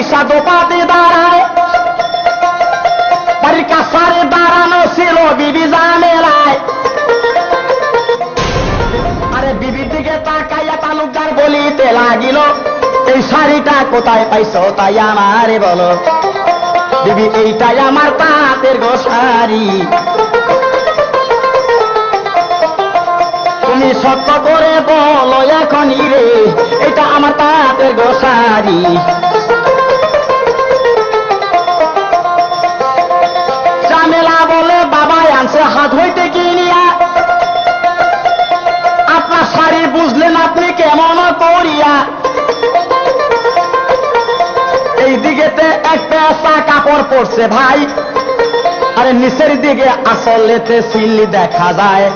আইসা দোপাতে দাঁড়ায়, বাড়ির কাছারে দাঁড়ানো ছিল বিবি জামেলায়। আরে বিবির দিকে তাকাইয়া তালুকদার বলিতে লাগিল, এই শাড়িটা কোথায় পাইছো তাই আমারে বলো। বিবি এইটাই আমার তাঁতের গো শাড়ি, তুমি সত্য করে বলো এখনই রে, এটা আমার তাঁতের গো শাড়ি। জামেলা বলে বাবা আনছে হাত হইতে কিনিয়া, আপনার শাড়ি বুঝলেন আপনি কেমন করিয়া। এই দিকেতে একটা কাপড় পরছে ভাই, আরে নিচের দিকে আসলেতে সিল্লি দেখা যায়।